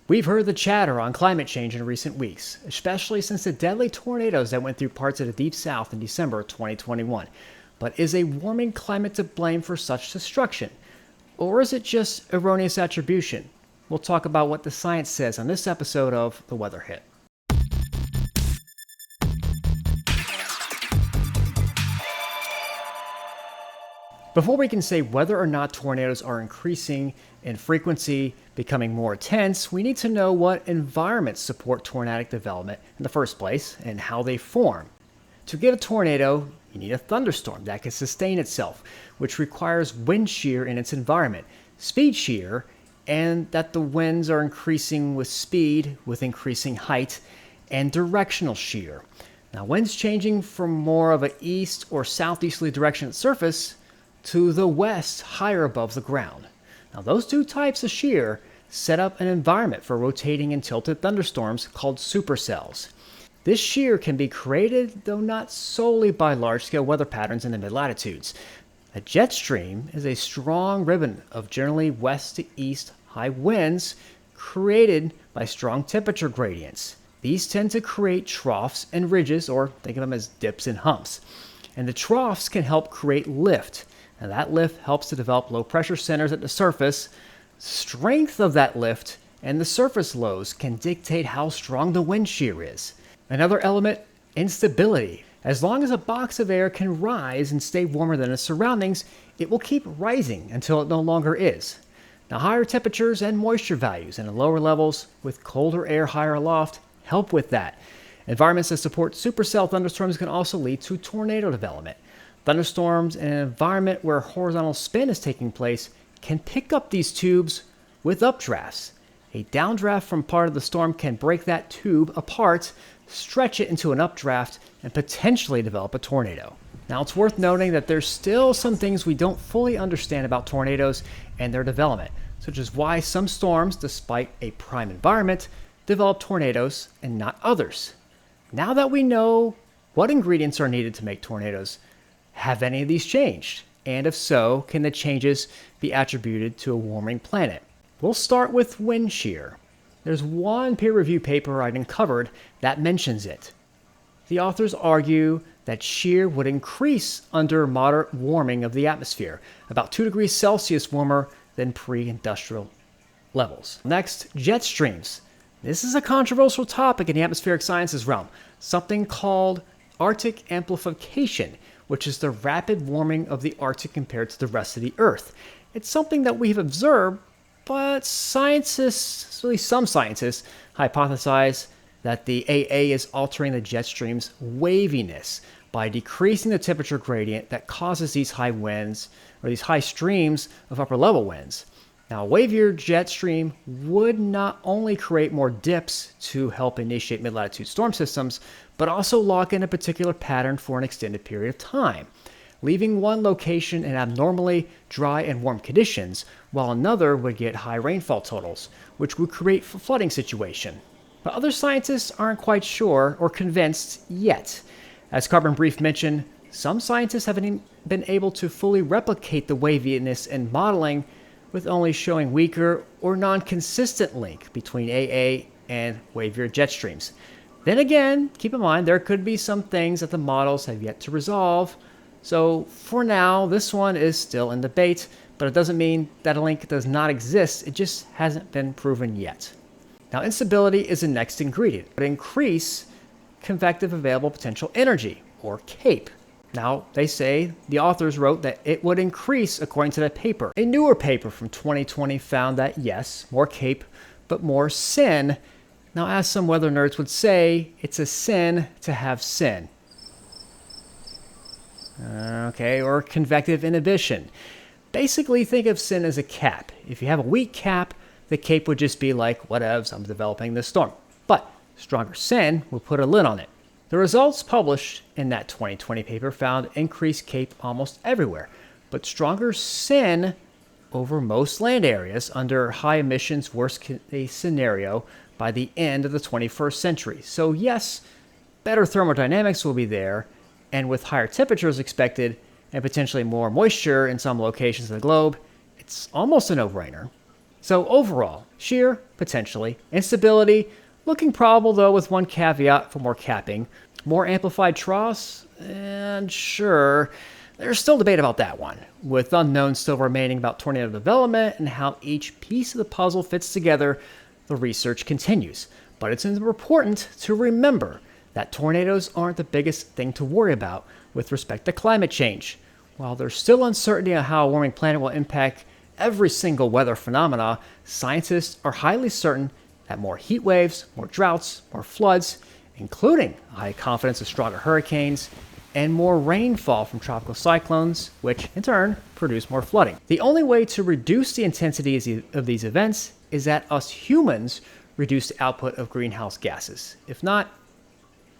We've heard the chatter on climate change in recent weeks, especially since the deadly tornadoes that went through parts of the Deep South in December 2021. But is a warming climate to blame for such destruction? Or is it just erroneous attribution? We'll talk about what the science says on this episode of The Weather Hit. Before we can say whether or not tornadoes are increasing in frequency, becoming more intense, we need to know what environments support tornadic development in the first place and how they form. To get a tornado, you need a thunderstorm that can sustain itself, which requires wind shear in its environment, speed shear, and that the winds are increasing with speed with increasing height, and directional shear. Now, winds changing from more of an east or southeasterly direction at the surface to the west higher above the ground. Now, those two types of shear set up an environment for rotating and tilted thunderstorms called supercells. This shear can be created, though not solely by large-scale weather patterns in the mid-latitudes. A jet stream is a strong ribbon of generally west to east high winds created by strong temperature gradients. These tend to create troughs and ridges, or think of them as dips and humps. And the troughs can help create lift. And that lift helps to develop low pressure centers at the surface. Strength of that lift and the surface lows can dictate how strong the wind shear is. Another element, instability. As long as a box of air can rise and stay warmer than its surroundings, it will keep rising until it no longer is. Now, higher temperatures and moisture values in the lower levels with colder air higher aloft help with that. Environments that support supercell thunderstorms can also lead to tornado development. Thunderstorms in an environment where horizontal spin is taking place can pick up these tubes with updrafts. A downdraft from part of the storm can break that tube apart, stretch it into an updraft, and potentially develop a tornado. Now, it's worth noting that there's still some things we don't fully understand about tornadoes and their development, such as why some storms, despite a prime environment, develop tornadoes and not others. Now that we know what ingredients are needed to make tornadoes, have any of these changed? And if so, can the changes be attributed to a warming planet? We'll start with wind shear. There's one peer-reviewed paper I uncovered that mentions it. The authors argue that shear would increase under moderate warming of the atmosphere, about 2 degrees Celsius warmer than pre-industrial levels. Next, jet streams. This is a controversial topic in the atmospheric sciences realm, something called Arctic amplification, which is the rapid warming of the Arctic compared to the rest of the Earth. It's something that we've observed, but scientists, at least some scientists, hypothesize that the AA is altering the jet stream's waviness by decreasing the temperature gradient that causes these high winds, or these high streams of upper level winds. Now, a wavier jet stream would not only create more dips to help initiate mid-latitude storm systems, but also lock in a particular pattern for an extended period of time, leaving one location in abnormally dry and warm conditions, while another would get high rainfall totals, which would create a flooding situation. But other scientists aren't quite sure or convinced yet. As Carbon Brief mentioned, some scientists haven't been able to fully replicate the waviness in modeling, with only showing weaker or non-consistent link between AA and wavier jet streams. Then again, keep in mind there could be some things that the models have yet to resolve. So for now, this one is still in debate, but it doesn't mean that a link does not exist. It just hasn't been proven yet. Now, instability is the next ingredient. It increase convective available potential energy, or CAPE. Now, they say the authors wrote that it would increase according to that paper. A newer paper from 2020 found that yes, more CAPE, but more sin. Now, as some weather nerds would say, it's a sin to have sin. Okay, or convective inhibition. Basically, think of sin as a cap. If you have a weak cap, the CAPE would just be like, whatevs, I'm developing this storm. But stronger sin will put a lid on it. The results published in that 2020 paper found increased CAPE almost everywhere, but stronger sin over most land areas under high emissions worst case scenario by the end of the 21st century. So yes, better thermodynamics will be there, and with higher temperatures expected and potentially more moisture in some locations of the globe, it's almost a no-brainer. So overall, shear, potentially. Instability, looking probable though with one caveat for more capping. More amplified troughs? And sure, there's still debate about that one, with unknowns still remaining about tornado development and how each piece of the puzzle fits together. The research continues. But it's important to remember that tornadoes aren't the biggest thing to worry about with respect to climate change. While there's still uncertainty on how a warming planet will impact every single weather phenomena, scientists are highly certain that more heat waves, more droughts, more floods, including a high confidence of stronger hurricanes, and more rainfall from tropical cyclones, which in turn produce more flooding. The only way to reduce the intensity of these events is that us humans reduce the output of greenhouse gases. If not,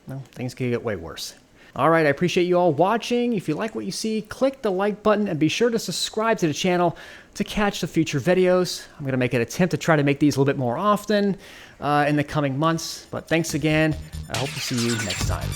well, things could get way worse. All right, I appreciate you all watching. If you like what you see, click the like button and be sure to subscribe to the channel to catch the future videos. I'm going to make an attempt to try to make these a little bit more often in the coming months. But thanks again. I hope to see you next time.